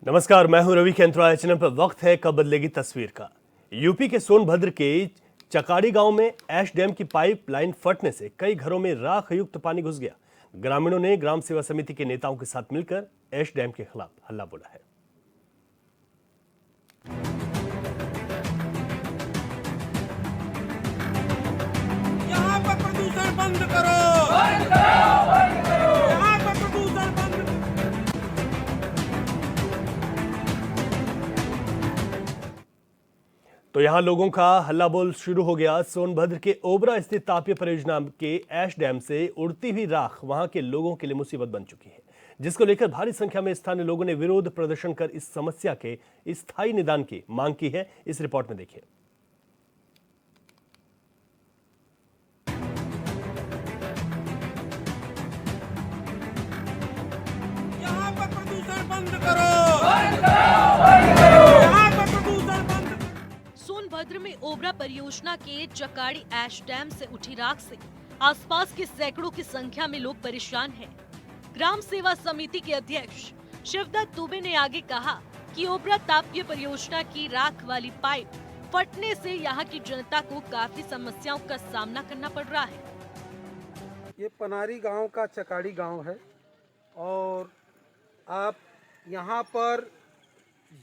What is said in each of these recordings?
नमस्कार, मैं हूं रवि केंद्रा चैनल पर। वक्त है कब बदलेगी तस्वीर का। यूपी के सोनभद्र के चकाड़ी गांव में ऐश डैम की पाइप लाइन फटने से कई घरों में राख युक्त पानी घुस गया। ग्रामीणों ने ग्राम सेवा समिति के नेताओं के साथ मिलकर ऐश डैम के खिलाफ हल्ला बोला है। यहाँ पर प्रदूषण बंद करो, यहाँ पर प्रदूषण बंद करो। तो यहां लोगों का हल्ला बोल शुरू हो गया। सोनभद्र के ओबरा स्थित तापीय परियोजना के ऐश डैम से उड़ती हुई राख वहां के लोगों के लिए मुसीबत बन चुकी है, जिसको लेकर भारी संख्या में स्थानीय लोगों ने विरोध प्रदर्शन कर इस समस्या के स्थायी निदान की मांग की है। इस रिपोर्ट में देखिए। यहाँ पर प्रदूषण बंद करो, यहाँ पर प्रदूषण बंद करो। सोनभद्र में ओबरा परियोजना के चकाड़ी ऐश डैम से उठी राख से आसपास के सैकड़ों की संख्या में लोग परेशान हैं। ग्राम सेवा समिति के अध्यक्ष शिवदत्त दुबे ने आगे कहा कि ओबरा तापीय परियोजना की राख वाली पाइप फटने से यहाँ की जनता को काफी समस्याओं का सामना करना पड़ रहा है। ये पनारी गांव का चकाड़ी गांव है और आप यहाँ पर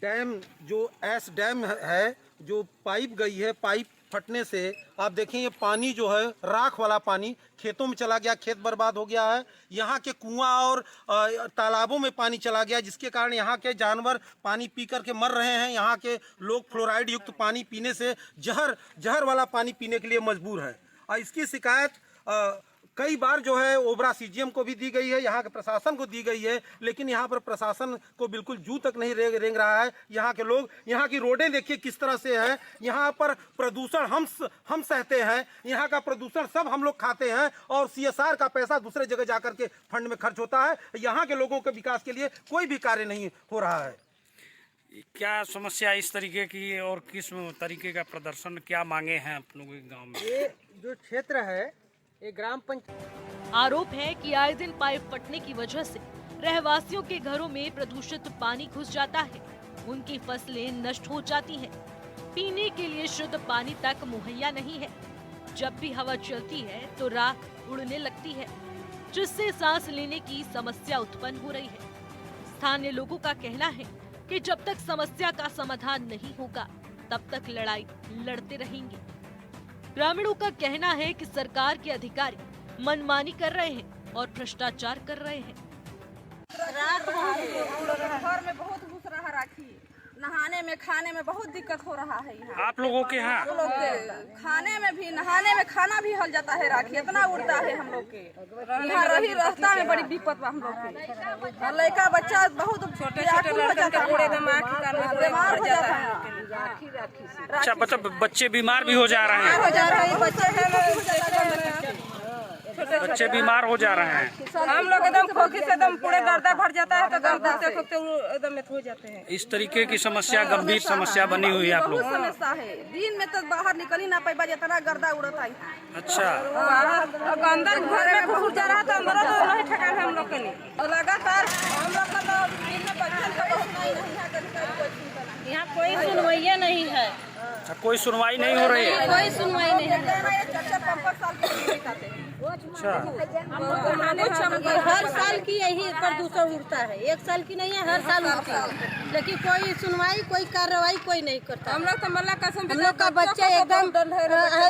डैम जो ऐश डैम है, जो पाइप गई है, पाइप फटने से आप देखें ये पानी जो है राख वाला पानी खेतों में चला गया, खेत बर्बाद हो गया है। यहाँ के कुआं और तालाबों में पानी चला गया, जिसके कारण यहाँ के जानवर पानी पी करके मर रहे हैं। यहाँ के लोग फ्लोराइड युक्त पानी पीने से जहर वाला पानी पीने के लिए मजबूर है। और इसकी शिकायत कई बार जो है ओबरा सीजीएम को भी दी गई है, यहाँ के प्रशासन को दी गई है, लेकिन यहाँ पर प्रशासन को बिल्कुल जू तक नहीं रेंग रहा है। यहाँ के लोग, यहाँ की रोडें देखिए किस तरह से है। यहाँ पर प्रदूषण हम सहते हैं, यहाँ का प्रदूषण सब हम लोग खाते हैं और सीएसआर का पैसा दूसरे जगह जाकर के फंड में खर्च होता है। यहाँ के लोगों के विकास के लिए कोई भी कार्य नहीं हो रहा है। क्या समस्या इस तरीके की और किस तरीके का प्रदर्शन, क्या मांगे हैं आप लोगों के गांव में? ये जो क्षेत्र है ये ग्राम पंचायत। आरोप है कि आए दिन पाइप फटने की वजह से रहवासियों के घरों में प्रदूषित पानी घुस जाता है, उनकी फसलें नष्ट हो जाती हैं, पीने के लिए शुद्ध पानी तक मुहैया नहीं है। जब भी हवा चलती है तो राख उड़ने लगती है, जिससे सांस लेने की समस्या उत्पन्न हो रही है। स्थानीय लोगों का कहना है कि जब तक समस्या का समाधान नहीं होगा तब तक लड़ाई लड़ते रहेंगे। ग्रामीणों का कहना है कि सरकार के अधिकारी मनमानी कर रहे हैं और भ्रष्टाचार कर रहे हैं। घर में बहुत घुस रहा राखी, नहाने में खाने में बहुत दिक्कत हो रहा है। यहाँ आप लोगों के यहाँ हम लोग के खाने में भी, नहाने में, खाना भी हल जाता है। राखी इतना उड़ता है हम लोग के यहाँ, रही रास्ता में बड़ी विपत बा हम लोग के। और लड़का बच्चा बहुत छोटे हो जाता है, बीमार हो जाता है। अच्छा, मतलब बच्चे बीमार भी हो जा रहे हैं, बच्चे बीमार हो जा रहे हैं। हम लोग एकदम खोखी से एकदम पूरे गर्दा भर जाता है, तो गर्दा से एकदम हो जाते हैं। इस तरीके की समस्या, गंभीर समस्या बनी हुई है आप लोग। बहुत समस्या है, दिन में तो बाहर निकल ही ना पाइबा, जितना गर्दा उड़ता है। अच्छा, अंदर घर में घुस जा रहा था, अंदर तो नहीं ठेकान है हम लोग के लिए। और लगातार हम लोग का तो दिन में बच्चन का बहुत नहीं है, यहाँ कोई सुनवाई नहीं है। अच्छा, कोई सुनवाई नहीं हो रही है? कोई सुनवाई नहीं है। 4-5 साल की अच्छा, हर साल की यही प्रदूषण उड़ता है, एक साल की नहीं है, हर साल उड़ती है, लेकिन कोई सुनवाई, कोई कार्रवाई कोई नहीं करता। हम लोग तो मल्ला कसम, हम लोग का बच्चे एकदम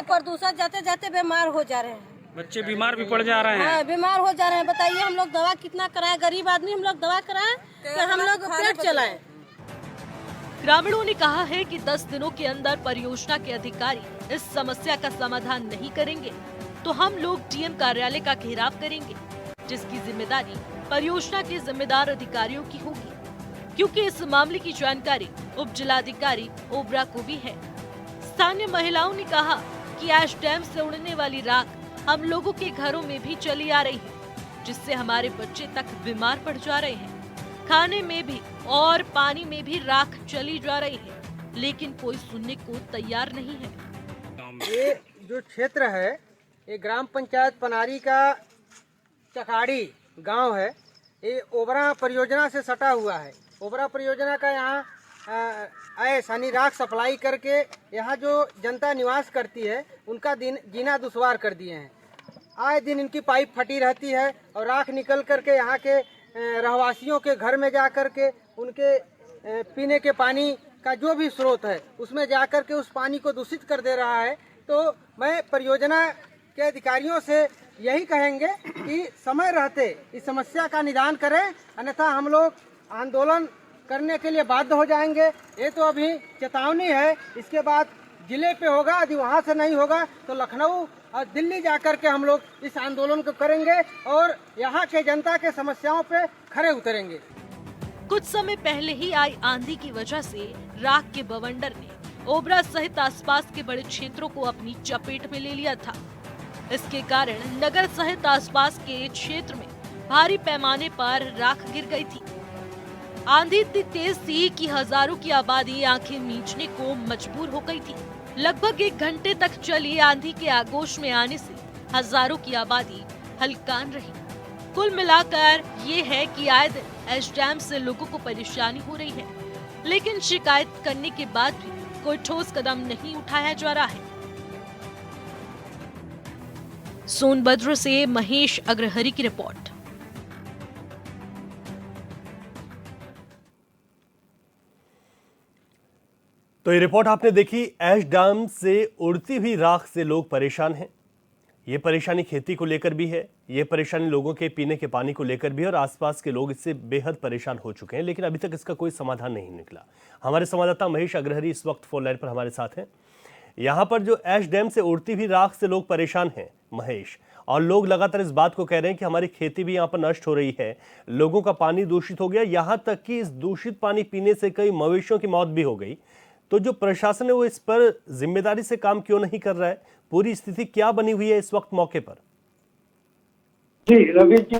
प्रदूषण जाते जाते बीमार हो जा रहे हैं। बच्चे बीमार भी पड़ जा रहे हैं। हाँ, बीमार हो जा रहे हैं। बताइए हम लोग दवा कितना कराएं, गरीब आदमी हम लोग दवा कराएं कि हम लोग पेट चलाएं। ग्रामीणों ने कहा है कि 10 दिनों के अंदर परियोजना के अधिकारी इस समस्या का समाधान नहीं करेंगे तो हम लोग डीएम कार्यालय का घेराव करेंगे, जिसकी जिम्मेदारी परियोजना के जिम्मेदार अधिकारियों की होगी, क्योंकि इस मामले की जानकारी उप जिलाधिकारी ओबरा को भी है। स्थानीय महिलाओं ने कहा कि ऐश डैम से उड़ने वाली राख हम लोगों के घरों में भी चली आ रही है, जिससे हमारे बच्चे तक बीमार पड़ जा रहे हैं। खाने में भी और पानी में भी राख चली जा रही है, लेकिन कोई सुनने को तैयार नहीं है। ये जो क्षेत्र है ये ग्राम पंचायत पनारी का चकाड़ी गांव है। ये ओबरा परियोजना से सटा हुआ है। ओबरा परियोजना का यहाँ यानी राख सप्लाई करके यहाँ जो जनता निवास करती है उनका जीना दुश्वार कर दिए हैं। आए दिन इनकी पाइप फटी रहती है और राख निकल करके यहाँ के रहवासियों के घर में जा कर के उनके पीने के पानी का जो भी स्रोत है उसमें जा कर के उस पानी को दूषित कर दे रहा है। तो मैं परियोजना के अधिकारियों से यही कहेंगे कि समय रहते इस समस्या का निदान करें, अन्यथा हम लोग आंदोलन करने के लिए बाध्य हो जाएंगे। ये तो अभी चेतावनी है, इसके बाद जिले पे होगा, यदि वहाँ से नहीं होगा तो लखनऊ और दिल्ली जाकर के हम लोग इस आंदोलन को करेंगे और यहाँ के जनता के समस्याओं पे खड़े उतरेंगे। कुछ समय पहले ही आई आंधी की वजह से राख के बवंडर ने ओबरा सहित आसपास के बड़े क्षेत्रों को अपनी चपेट में ले लिया था। इसके कारण नगर सहित आसपास के क्षेत्र में भारी पैमाने पर राख गिर गई थी। आंधी इतनी तेज थी कि हजारों की आबादी आंखें मींचने को मजबूर हो गई थी। लगभग 1 घंटे तक चली आंधी के आगोश में आने से हजारों की आबादी हलकान रही। कुल मिलाकर ये है कि आए दिन एश डैम से लोगों को परेशानी हो रही है, लेकिन शिकायत करने के बाद भी कोई ठोस कदम नहीं उठाया जा रहा है। सोनभद्र से महेश अग्रहरी की रिपोर्ट। तो ये रिपोर्ट आपने देखी। ऐश डैम से उड़ती हुई राख से लोग परेशान हैं। ये परेशानी खेती को लेकर भी है, ये परेशानी लोगों के पीने के पानी को लेकर भी है और आसपास के लोग इससे बेहद परेशान हो चुके हैं, लेकिन अभी तक इसका कोई समाधान नहीं निकला। हमारे संवाददाता महेश अग्रहरी इस वक्त फोन लाइन पर हमारे साथ हैं। यहाँ पर जो ऐश डैम से उड़ती हुई राख से लोग परेशान हैं महेश, और लोग लगातार इस बात को कह रहे हैं कि हमारी खेती भी यहाँ पर नष्ट हो रही है, लोगों का पानी दूषित हो गया, यहाँ तक कि इस दूषित पानी पीने से कई मवेशियों की मौत भी हो गई। तो जो प्रशासन है वो इस पर जिम्मेदारी से काम क्यों नहीं कर रहा है? पूरी स्थिति क्या बनी हुई है इस वक्त मौके पर? जी रवि जी,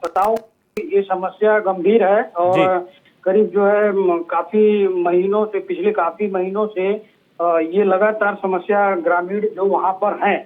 बताओ कि ये समस्या गंभीर है और करीब जो है काफी महीनों से, पिछले काफी महीनों से ये लगातार समस्या ग्रामीण जो वहाँ पर हैं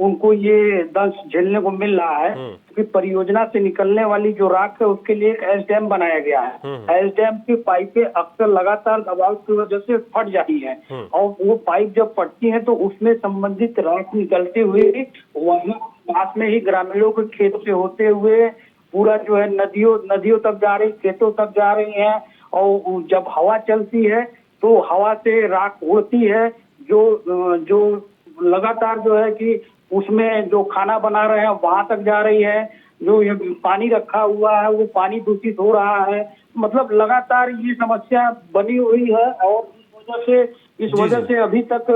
उनको ये दंश झेलने को मिल रहा है कि परियोजना से निकलने वाली जो राख है उसके लिए एस डैम बनाया गया है। एस डैम की पाइपें अक्सर लगातार दबाव की वजह से फट जाती हैं और वो पाइप जब फटती है तो उसमें संबंधित राख निकलते हुए वहाँ पास में ही ग्रामीणों के खेत से होते हुए पूरा जो है नदियों तक जा रही, खेतों तक जा रही है। और जब हवा चलती है तो हवा से राख उड़ती है जो लगातार जो है कि उसमें जो खाना बना रहे हैं वहां तक जा रही है, जो ये पानी रखा हुआ है वो पानी दूषित हो रहा है। मतलब लगातार ये समस्या बनी हुई है और इस वजह से अभी तक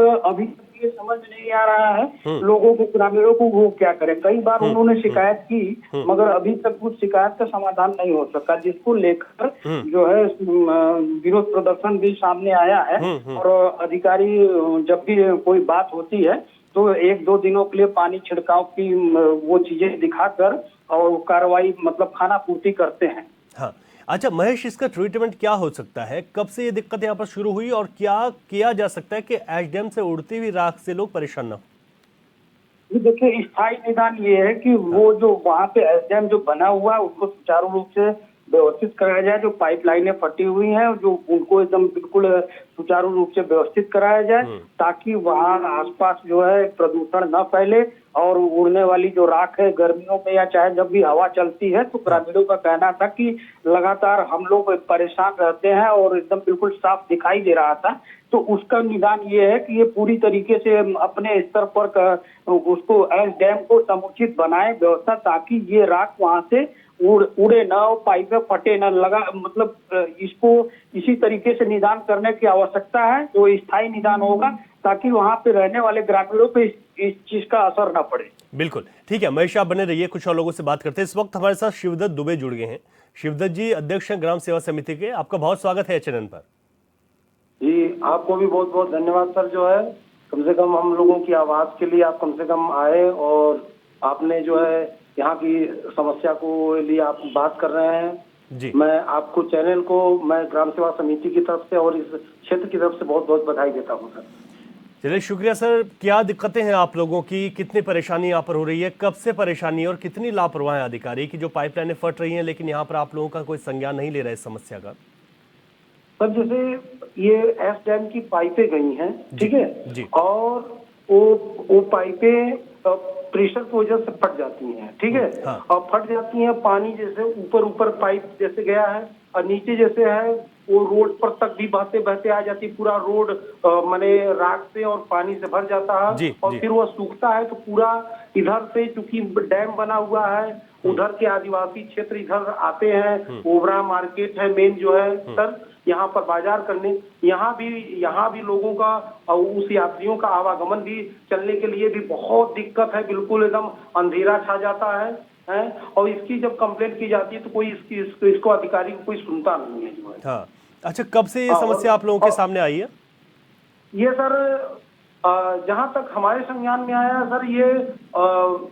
ये समझ नहीं आ रहा है लोगों को, ग्रामीणों को वो क्या करें। कई बार उन्होंने शिकायत की मगर अभी तक कुछ शिकायत का समाधान नहीं हो सका, जिसको लेकर जो है विरोध प्रदर्शन भी सामने आया है। और अधिकारी जब भी कोई बात होती है तो 1-2 दिनों के लिए पानी छिड़काव की वो चीजें दिखाकर और कार्रवाई मतलब खाना पूर्ति करते हैं। हाँ, अच्छा महेश, इसका ट्रीटमेंट क्या हो सकता है? कब से ये दिक्कत यहाँ पर शुरू हुई और क्या किया जा सकता है कि ऐश डैम से उड़ती हुई राख से लोग परेशान न हो? देखिए, स्थायी निदान ये है कि वो जो वहाँ पे ऐश डैम जो बना हुआ है उसको सुचारू रूप से व्यवस्थित कराया जाए। जो पाइपलाइनें फटी हुई हैं जो उनको एकदम बिल्कुल सुचारू रूप से व्यवस्थित कराया जाए ताकि वहाँ आसपास जो है प्रदूषण न फैले। और उड़ने वाली जो राख है गर्मियों में या चाहे जब भी हवा चलती है तो ग्रामीणों का कहना था कि लगातार हम लोग परेशान रहते हैं और एकदम बिल्कुल साफ दिखाई दे रहा था। तो उसका निदान ये है कि ये पूरी तरीके से अपने स्तर पर उसको ऐश डैम को समुचित बनाए व्यवस्था, ताकि ये राख वहां से उड़े न, पाइपें फटे न। मतलब इसको इसी तरीके से निदान करने की आवश्यकता है जो स्थायी निदान होगा ताकि वहां पे रहने वाले ग्रामीणों पे इस चीज का असर न पड़े। बिल्कुल ठीक है महेश, आप बने रहिए, कुछ और लोगों से बात करते हैं। इस वक्त हमारे साथ शिवदत्त दुबे जुड़ गए हैं। शिवदत्त जी अध्यक्ष हैं ग्राम सेवा समिति के, आपका बहुत स्वागत है चैनल पर। जी आपको भी बहुत बहुत धन्यवाद सर। जो है कम से कम हम लोगों की आवाज के लिए आप कम से कम आए और आपने जो है यहाँ की समस्या को लिए आप बात कर रहे हैं जी। मैं आपको चैनल को मैं ग्राम सेवा समिति की तरफ से और इस क्षेत्र की तरफ से बहुत बहुत बधाई देता हूँ सर। चलिए शुक्रिया सर। क्या दिक्कतें हैं आप लोगों की, कितनी परेशानी यहाँ पर हो रही है, कब से परेशानी और कितनी लापरवाह है अधिकारी की जो पाइपलाइनें फट रही हैं लेकिन यहाँ पर आप लोगों का कोई संज्ञान नहीं ले रहा है इस समस्या का? सर जैसे ये एस डैम की पाइपें गई हैं, ठीक है, जी। और वो पाइपें प्रेशर की वजह से फट जाती हैं, ठीक है, हाँ। और फट जाती हैं, पानी जैसे ऊपर पाइप जैसे गया है और नीचे जैसे है वो रोड पर तक भी बहते बहते आ जाती है, पूरा रोड माने राख से और पानी से भर जाता है और फिर वो सूखता है तो पूरा इधर से चूंकि डैम बना हुआ है उधर के आदिवासी क्षेत्र इधर आते हैं, ओबरा मार्केट है मेन जो है सर, यहाँ पर बाजार करने, यहाँ भी लोगों का और उस यात्रियों का आवागमन भी चलने के लिए भी बहुत दिक्कत है, बिल्कुल एकदम अंधेरा छा जाता है और इसकी जब कंप्लेंट की जाती है तो कोई इसको अधिकारी को कोई सुनता नहीं है जो है। हाँ, अच्छा, कब से ये समस्या आप लोगों के सामने आई है? ये सर जहाँ तक हमारे संज्ञान में आया है सर, ये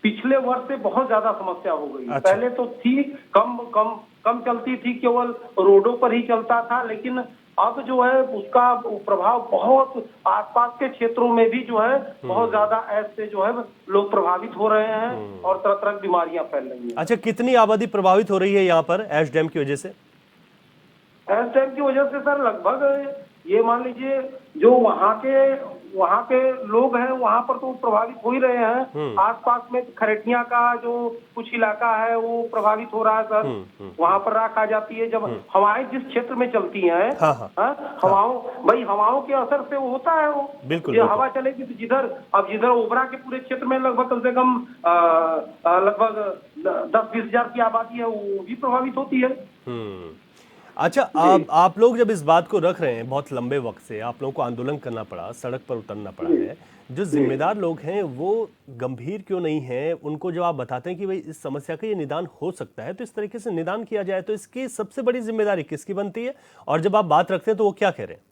पिछले वर्ष से बहुत ज्यादा समस्या हो गई। अच्छा। पहले तो थी कम चलती थी, केवल रोडों पर ही चलता था, लेकिन अब जो है उसका प्रभाव बहुत आसपास के क्षेत्रों में भी जो है बहुत ज्यादा ऐसे जो है लोग प्रभावित हो रहे हैं और तरह तरह की बीमारियां फैल रही हैं। अच्छा, कितनी आबादी प्रभावित हो रही है यहाँ पर ऐश डैम की वजह से? ऐश डैम की वजह से सर लगभग ये मान लीजिए जो वहाँ के लोग हैं वहाँ पर तो प्रभावित हो ही रहे हैं, आसपास में खरेटिया का जो कुछ इलाका है वो प्रभावित हो रहा है सर, वहाँ पर राख आ जाती है जब हवाएं जिस क्षेत्र में चलती हैं। हवाओं के असर से वो होता है, वो बिल्कुल, ये हवा चलेगी तो जिधर ओबरा के पूरे क्षेत्र में लगभग कम से कम लगभग 10-20 हजार की आबादी है वो भी प्रभावित होती है। अच्छा, आप लोग जब इस बात को रख रहे हैं, बहुत लंबे वक्त से आप लोगों को आंदोलन करना पड़ा, सड़क पर उतरना पड़ा है, जो जिम्मेदार लोग हैं वो गंभीर क्यों नहीं हैं? उनको जब आप बताते हैं कि भाई इस समस्या का ये निदान हो सकता है तो इस तरीके से निदान किया जाए, तो इसकी सबसे बड़ी जिम्मेदारी किसकी बनती है? और जब आप बात रखते हैं तो वो क्या कह रहे हैं?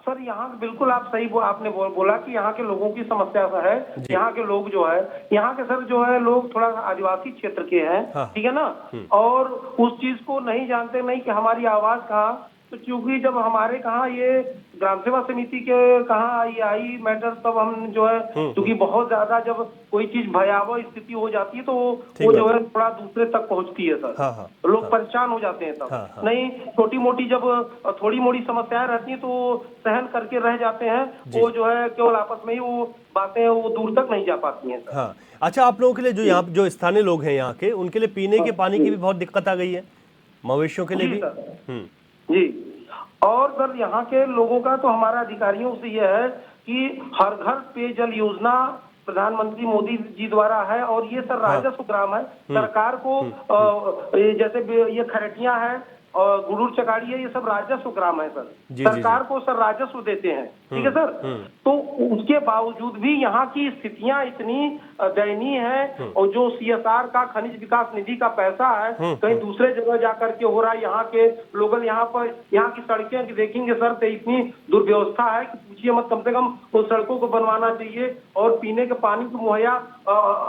सर यहाँ बिल्कुल आप सही आपने बोला कि यहाँ के लोगों की समस्या है, यहाँ के लोग जो है यहाँ के सर जो है लोग थोड़ा आदिवासी क्षेत्र के हैं, ठीक है ना, और उस चीज को नहीं जानते नहीं कि हमारी आवाज कहाँ, तो क्योंकि जब हमारे कहाँ ये ग्राम सेवा समिति के कहाँ आई मैटर, तब हम जो है क्योंकि बहुत ज्यादा जब कोई चीज भयावह स्थिति हो जाती है तो वो जो है थोड़ा दूसरे तक पहुंचती है सर, लोग परेशान हो जाते हैं तब। नहीं, छोटी मोटी जब थोड़ी मोटी समस्याएं रहती हैं तो सहन करके रह जाते हैं, वो जो है केवल आपस में ही वो बातें वो दूर तक नहीं जा पाती हैं सर। अच्छा, आप लोगों के लिए जो यहाँ जो स्थानीय लोग हैं यहाँ के, उनके लिए पीने के पानी की भी बहुत दिक्कत आ गई है, मवेशियों के लिए भी? जी, और सर यहाँ के लोगों का तो हमारा अधिकारियों से यह है कि हर घर पेयजल योजना प्रधानमंत्री मोदी जी द्वारा है और ये सर राजस्व ग्राम है, सरकार को जैसे ये खरेटिया है और गुरूर चकाड़ी है, ये सब राजस्व ग्राम है सर, सरकार को सर राजस्व देते हैं, ठीक है सर, तो उसके बावजूद भी यहाँ की स्थितियां इतनी दयनीय है और जो CSR का खनिज विकास निधि का पैसा है कहीं दूसरे जगह जाकर के हो रहा है, यहाँ के लोग यहाँ की सड़कें देखेंगे सर तो इतनी दुर्व्यवस्था है कि पूछिए मत, कम से कम उन सड़कों को बनवाना चाहिए और पीने के पानी को मुहैया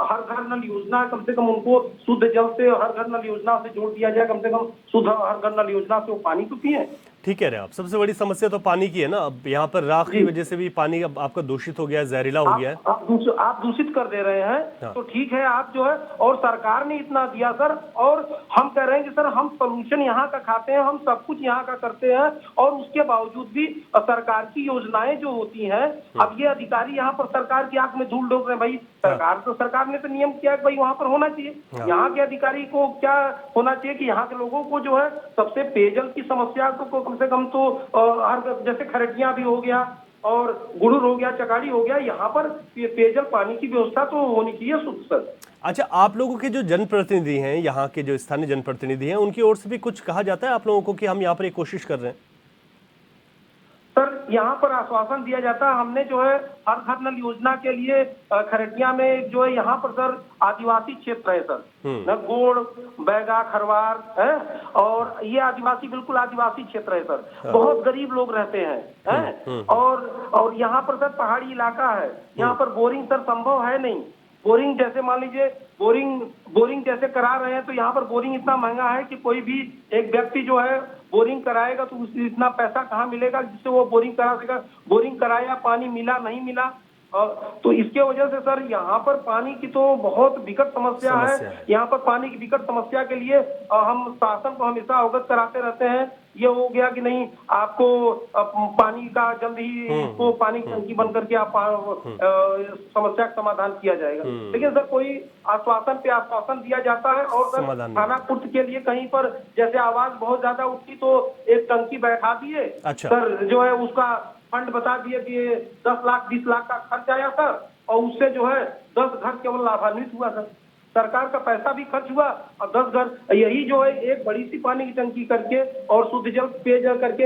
हर घर नल योजना, कम से कम उनको शुद्ध जल से हर घर नल योजना से जोड़ दिया जाए, कम से कम शुद्ध हर घर नल योजना से वो पानी तो पिए। ठीक कह रहे हैं आप, सबसे बड़ी समस्या तो पानी की है ना, अब यहाँ पर राख की वजह से भी पानी अब आपका दूषित हो गया है, जहरीला हो गया है। आप दूषित कर दे रहे हैं तो ठीक है, आप जो है और सरकार ने इतना दिया सर, और हम कह रहे हैं कि सर हम सोल्यूशन यहाँ का खाते हैं, हम सब कुछ यहाँ का करते हैं और उसके बावजूद भी सरकार की योजनाएं जो होती हैं, अब ये अधिकारी यहाँ पर सरकार की आंख में धूल डोल रहे हैं। भाई सरकार ने तो नियम किया है भाई वहाँ पर होना चाहिए, यहाँ के अधिकारी को क्या होना चाहिए कि यहाँ के लोगों को जो है सबसे पेयजल की समस्या को कम से कम तो हर जैसे खरेटिया भी हो गया और गुड़ूर हो गया, चकाड़ी हो गया, यहाँ पर पेयजल पानी की व्यवस्था तो होनी चाहिए शुद्ध सर। अच्छा, आप लोगों के जो जनप्रतिनिधि हैं, यहाँ के जो स्थानीय जनप्रतिनिधि हैं, उनकी ओर से भी कुछ कहा जाता है आप लोगों को कि हम यहाँ पर एक कोशिश कर रहे हैं? सर यहाँ पर आश्वासन दिया जाता है, हमने जो है हर घर नल योजना के लिए खरेटिया में जो है यहाँ पर सर आदिवासी क्षेत्र है सर, न गोड़ बैगा खरवार है और ये आदिवासी बिल्कुल आदिवासी क्षेत्र है सर, बहुत गरीब लोग रहते हैं और यहाँ पर सर पहाड़ी इलाका है, यहाँ पर बोरिंग सर संभव है नहीं, बोरिंग जैसे मान लीजिए बोरिंग जैसे करा रहे हैं तो यहाँ पर बोरिंग इतना महंगा है कि कोई भी एक व्यक्ति जो है बोरिंग कराएगा तो उसे इतना पैसा कहाँ मिलेगा जिससे वो बोरिंग करा सकेगा, बोरिंग कराया पानी मिला नहीं मिला तो इसके वजह से सर यहाँ पर पानी की तो बहुत विकट समस्या है। यहाँ पर पानी की विकट समस्या के लिए हम शासन को हमेशा अवगत कराते रहते हैं। ये हो गया कि नहीं, आपको पानी का जल्द ही इसको पानी की टंकी बंद करके आप समस्या का समाधान किया जाएगा। लेकिन सर कोई आश्वासन पे आश्वासन दिया जाता है और सर खाना पूर्ति के लिए कहीं पर जैसे आवाज बहुत ज्यादा उठती तो एक टंकी बैठा दिए। अच्छा। सर जो है उसका फंड बता दिए कि 10 लाख 20 लाख का खर्च आया सर, और उससे जो है 10 घर केवल लाभान्वित हुआ सर। सरकार का पैसा भी खर्च हुआ और 10 घर, यही जो है एक बड़ी सी पानी की टंकी करके और शुद्ध जल पेयजल करके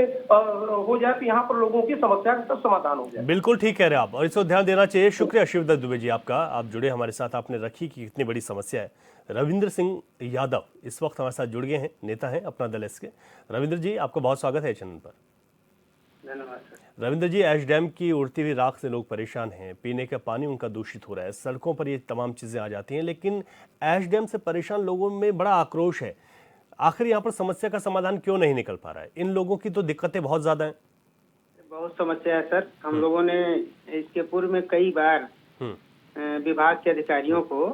हो जाए तो यहाँ पर लोगों की समस्या का समाधान हो जाए। बिल्कुल ठीक कह रहे हैं आप, और इसको ध्यान देना चाहिए। शुक्रिया शिवदत्त दुबे जी आपका, आप जुड़े हमारे साथ, आपने रखी कि कितनी बड़ी समस्या है। रविंद्र सिंह यादव इस वक्त हमारे साथ जुड़ गए हैं, नेता हैं अपना दल एस के। रविंद्र जी आपका बहुत स्वागत है चैनल पर। धन्यवाद सर। रविंद्र जी, ऐश डैम की उड़ती हुई राख से लोग परेशान हैं, पीने का पानी उनका दूषित हो रहा है, सड़कों पर ये तमाम चीज़ें आ जाती हैं, लेकिन ऐश डैम से परेशान लोगों में बड़ा आक्रोश है। आखिर यहाँ पर समस्या का समाधान क्यों नहीं निकल पा रहा है? इन लोगों की तो दिक्कतें बहुत ज़्यादा हैं। बहुत समस्या है सर। हम लोगों ने इसके पूर्व में कई बार विभाग के अधिकारियों को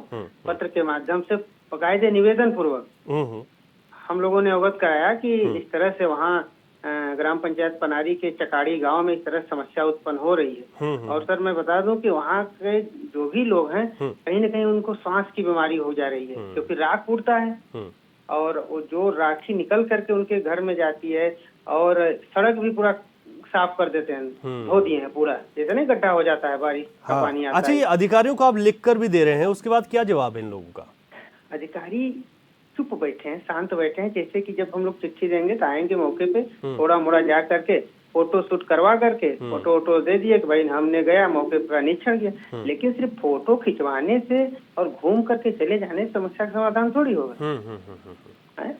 पत्र के माध्यम से बाकायदे निवेदन पूर्वक हम लोगों ने अवगत कराया कि इस तरह से वहाँ ग्राम पंचायत पनारी के चकाड़ी गांव में इस तरह समस्या उत्पन्न हो रही है। और सर मैं बता दूं कि वहाँ के जो भी लोग हैं कहीं न कहीं उनको सांस की बीमारी हो जा रही है, क्योंकि राख उड़ता है और वो जो राखी निकल करके उनके घर में जाती है और सड़क भी पूरा साफ कर देते हैं, धो दिए हैं पूरा, जैसे नहीं गड्ढा हो जाता है बारिश का पानी आता है। अच्छा, ये अधिकारियों को आप लिख कर भी दे रहे हैं, उसके बाद क्या जवाब है इन लोगों का? अधिकारी चुप बैठे हैं, शांत बैठे हैं। जैसे कि जब हम लोग चिट्ठी देंगे तो आएंगे मौके पे, थोड़ा मोड़ा जा करके फोटो शूट करवा करके फोटो वोटो दे दिए कि भाई हमने गया मौके पर निरीक्षण किया। लेकिन सिर्फ फोटो खिंचवाने से और घूम करके चले जाने से समस्या का समाधान थोड़ी होगा।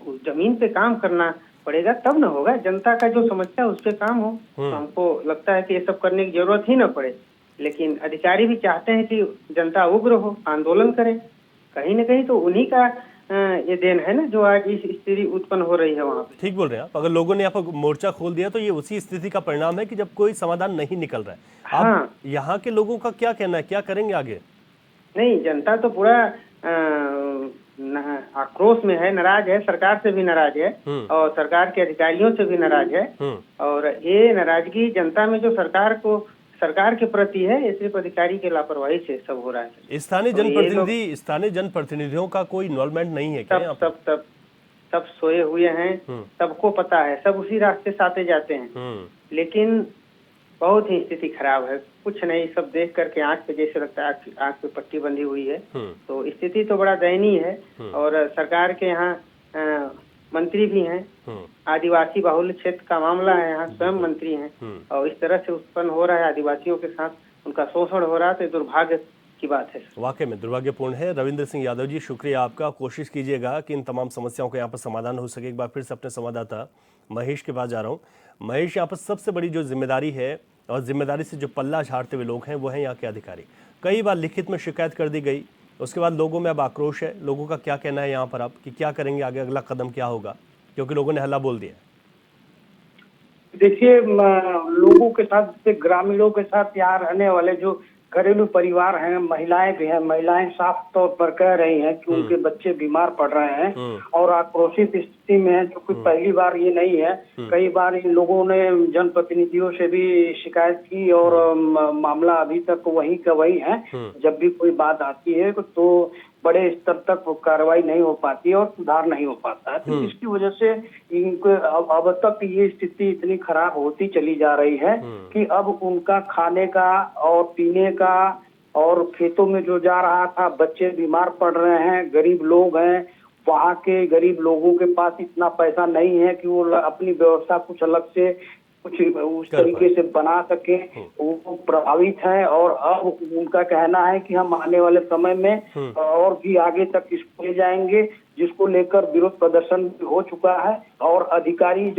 उस जमीन पे काम करना पड़ेगा, तब न होगा। जनता का जो समस्या है उस पे काम हो। तो हमको लगता है कि ये सब करने की जरूरत ही न पड़े, लेकिन अधिकारी भी चाहते हैं कि जनता उग्र हो, आंदोलन करे। कहीं न कहीं तो उन्हीं का ये देन है ना जो आज इस स्थिति उत्पन्न हो रही है वहाँ पे। ठीक बोल रहे हैं आप। अगर लोगों ने यहाँ पर मोर्चा खोल दिया तो ये उसी स्थिति का परिणाम है कि जब कोई समाधान नहीं निकल रहा है। आप यहाँ के लोगों का क्या कहना है, क्या करेंगे आगे? नहीं, जनता तो पूरा आक्रोश में है, नाराज है, सरकार से भी नाराज है और सरकार के अधिकारियों से भी नाराज है। और ये नाराजगी जनता में जो सरकार के प्रति है, ये सिर्फ अधिकारी के लापरवाही से सब हो रहा है। स्थानीय जनप्रतिनिधियों का कोई इन्वॉल्वमेंट नहीं है क्या? सब सोए हुए हैं, सबको पता है, सब उसी रास्ते से आते जाते हैं, लेकिन बहुत ही स्थिति खराब है। कुछ नहीं, सब देख करके आंख पे जैसे लगता है आंख पे पट्टी बंधी हुई है। तो स्थिति तो बड़ा दयनीय है। और सरकार के यहाँ मंत्री भी हैं, आदिवासी बाहुल्य क्षेत्र का मामला है, यहाँ स्वयं मंत्री हैं और इस तरह से उत्पन्न हो रहा है, आदिवासियों के साथ उनका शोषण हो रहा है, तो दुर्भाग्य की बात है। वाकई में दुर्भाग्यपूर्ण है। रविंद्र सिंह यादव जी, शुक्रिया आपका। कोशिश कीजिएगा कि इन तमाम समस्याओं का यहाँ पर समाधान हो सके। एक बार फिर से अपने संवाददाता महेश के पास जा रहा हूँ। महेश, यहाँ पर सबसे बड़ी जो जिम्मेदारी है और जिम्मेदारी से जो पल्ला झाड़ते हुए लोग हैं वो हैं यहाँ के अधिकारी। कई बार लिखित में शिकायत कर दी गई, उसके बाद लोगों में अब आक्रोश है। लोगों का क्या कहना है यहाँ पर आप कि क्या करेंगे आगे, अगला कदम क्या होगा, क्योंकि लोगों ने हल्ला बोल दिया? देखिए, लोगों के साथ, ग्रामीणों के साथ यहाँ रहने वाले जो घरेलू परिवार हैं, महिलाएं भी हैं, महिलाएं साफ तौर पर कह रही हैं कि उनके बच्चे बीमार पड़ रहे हैं और आक्रोशित स्थिति में है, जो कि पहली बार ये नहीं है। कई बार इन लोगों ने जनप्रतिनिधियों से भी शिकायत की और मामला अभी तक वही का वही है। जब भी कोई बात आती है तो बड़े स्तर तक कार्रवाई नहीं हो पाती और सुधार नहीं हो पाता है। तो इसकी वजह से इनको अब तक ये स्थिति इतनी खराब होती चली जा रही है कि अब उनका खाने का और पीने का और खेतों में जो जा रहा था, बच्चे बीमार पड़ रहे हैं, गरीब लोग हैं, वहाँ के गरीब लोगों के पास इतना पैसा नहीं है कि वो अपनी व्यवस्था कुछ अलग से कुछ उस तरीके से बना सके, वो प्रभावित है। और अब उनका कहना है कि हम आने वाले समय में और भी आगे तक इसको ले जाएंगे, जिसको लेकर विरोध प्रदर्शन हो चुका है। और अधिकारी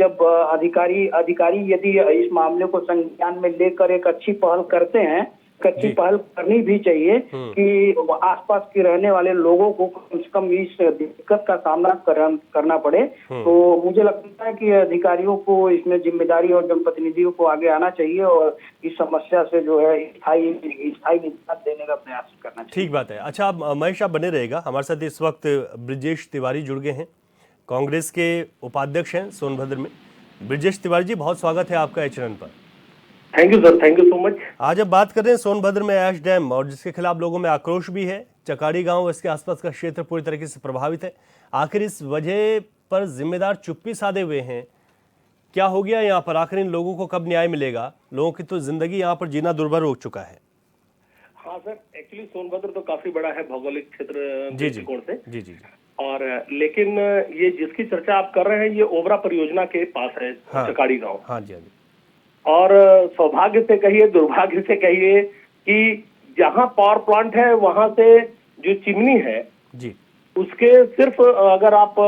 यदि इस मामले को संज्ञान में लेकर एक अच्छी पहल करते हैं अच्छी पहल करनी भी चाहिए कि आसपास के रहने वाले लोगों को कम से कम इस दिक्कत का सामना करना पड़े। तो मुझे लगता है कि अधिकारियों को इसमें जिम्मेदारी और जनप्रतिनिधियों को आगे आना चाहिए और इस समस्या से जो है स्थायी निजात देने का प्रयास करना चाहिए। ठीक बात है। अच्छा, आप महेश, आप बने रहेगा। हमारे साथ इस वक्त ब्रजेश तिवारी जुड़ गए हैं, कांग्रेस के उपाध्यक्ष हैं सोनभद्र में। ब्रजेश तिवारी जी, बहुत स्वागत है आपका एचएनएन पर। Thank you sir, thank you so much. आज अब बात कर रहे हैं सोनभद्र में ऐश डैम, और जिसके खिलाफ लोगों में आक्रोश भी है। चकाड़ी गांव इसके आसपास का क्षेत्र पूरी तरीके से प्रभावित है। आखिर इस वजह पर जिम्मेदार चुप्पी साधे हुए हैं। क्या हो गया यहाँ पर? आखिर इन लोगों को कब न्याय मिलेगा? लोगों की तो जिंदगी यहाँ पर जीना दुर्भर हो चुका है। हाँ सर, एक्चुअली सोनभद्र तो काफी बड़ा है भौगोलिक क्षेत्र दृष्टिकोण से। जी। और लेकिन ये जिसकी चर्चा आप कर रहे हैं ये ओबरा परियोजना के पास है, चकाड़ी गांव। हाँ जी। और सौभाग्य से कहिए, दुर्भाग्य से कहिए कि जहाँ पावर प्लांट है वहां से जो चिमनी है जी, उसके सिर्फ अगर आप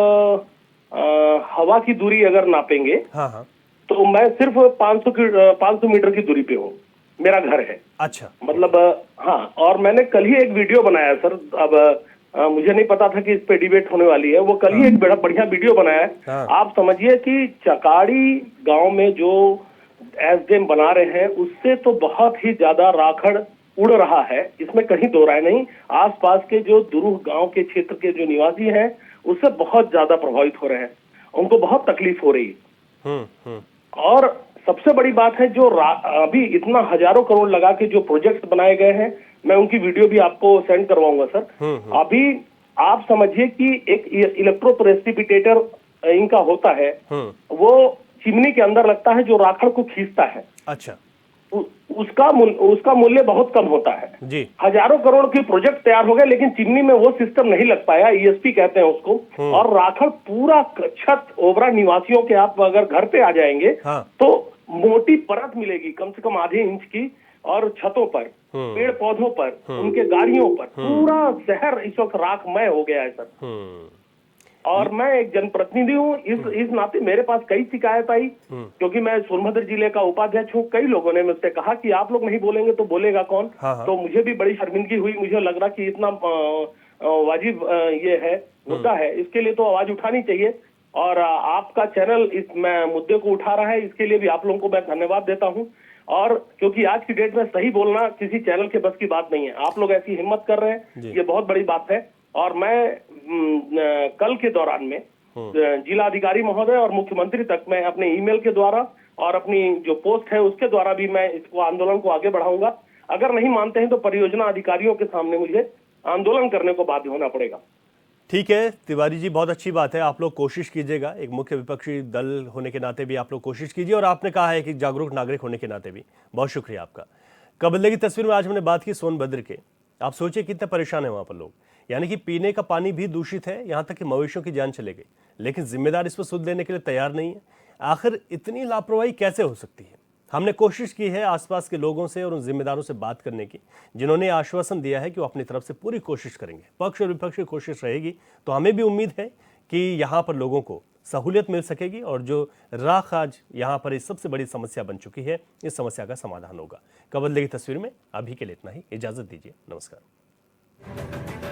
हवा की दूरी अगर नापेंगे, हाँ, तो मैं सिर्फ 500 मीटर की दूरी पे हूँ, मेरा घर है। अच्छा, मतलब हाँ। और मैंने कल ही एक वीडियो बनाया सर। अब मुझे नहीं पता था कि इस पे डिबेट होने वाली है। वो कल ही एक बड़ा बढ़िया वीडियो बनाया है। आप समझिए कि चकाड़ी गांव में जो ऐश डैम बना रहे हैं उससे तो बहुत ही ज्यादा राखड़ उड़ रहा है, इसमें कहीं दो राय नहीं। आसपास के जो दुरूह गांव के क्षेत्र के जो निवासी हैं उससे बहुत ज्यादा प्रभावित हो रहे हैं, उनको बहुत तकलीफ हो रही है। और सबसे बड़ी बात है, जो अभी इतना हजारों करोड़ लगा के जो प्रोजेक्ट बनाए गए हैं, मैं उनकी वीडियो भी आपको सेंड करवाऊंगा सर। अभी आप समझिए कि एक इलेक्ट्रोप्रेसिपिटेटर इनका होता है, वो चिमनी के अंदर लगता है जो राखड़ को खींचता है। अच्छा, उसका मूल्य बहुत कम होता है जी। हजारों करोड़ की प्रोजेक्ट तैयार हो गए, लेकिन चिमनी में वो सिस्टम नहीं लग पाया, ईएसपी कहते हैं उसको। और राखड़ पूरा छत ओबरा निवासियों के, आप अगर घर पे आ जाएंगे तो मोटी परत मिलेगी कम से कम आधे इंच की, और छतों पर, पेड़ पौधों पर, उनके गाड़ियों पर पूरा शहर इस वक्त राखमय हो गया है सर। और मैं एक जनप्रतिनिधि हूँ, इस नाते मेरे पास कई शिकायत आई, क्योंकि मैं सोनभद्र जिले का उपाध्यक्ष हूँ। कई लोगों ने मुझसे कहा कि आप लोग नहीं बोलेंगे तो बोलेगा कौन। तो मुझे भी बड़ी शर्मिंदगी हुई। मुझे लग रहा कि इतना वाजिब ये है, मुद्दा है, इसके लिए तो आवाज उठानी चाहिए। और आपका चैनल इस मुद्दे को उठा रहा है, इसके लिए भी आप लोगों को मैं धन्यवाद देता हूँ। और क्योंकि आज की डेट में सही बोलना किसी चैनल के बस की बात नहीं है, आप लोग ऐसी हिम्मत कर रहे हैं, ये बहुत बड़ी बात है। और मैं कल के दौरान में जिला अधिकारी महोदय और मुख्यमंत्री तक मैं अपने ईमेल के द्वारा और अपनी जो पोस्ट है उसके द्वारा भी मैं इसको आंदोलन को आगे बढ़ाऊंगा। अगर नहीं मानते हैं तो परियोजना अधिकारियों के सामने मुझे आंदोलन करने को बाध्य होना पड़ेगा। ठीक है तिवारी जी, बहुत अच्छी बात है। आप लोग कोशिश कीजिएगा, एक मुख्य विपक्षी दल होने के नाते भी आप लोग कोशिश कीजिए, और आपने कहा है कि जागरूक नागरिक होने के नाते भी बहुत शुक्रिया आपका। कबल्ले की तस्वीर में आज हमने बात की सोनभद्र के। आप सोचिए कितने परेशान है वहां पर लोग, यानी कि पीने का पानी भी दूषित है, यहां तक कि मवेशियों की जान चले गई, लेकिन जिम्मेदार इस पर सुध लेने के लिए तैयार नहीं है। आखिर इतनी लापरवाही कैसे हो सकती है? हमने कोशिश की है आसपास के लोगों से और उन जिम्मेदारों से बात करने की, जिन्होंने आश्वासन दिया है कि वो अपनी तरफ से पूरी कोशिश करेंगे। पक्ष और विपक्ष की कोशिश रहेगी, तो हमें भी उम्मीद है कि यहाँ पर लोगों को सहूलियत मिल सकेगी, और जो राख आज यहाँ पर इस सबसे बड़ी समस्या बन चुकी है, इस समस्या का समाधान होगा। कबल्ले की तस्वीर में अभी के लिए इतना ही। इजाजत दीजिए, नमस्कार।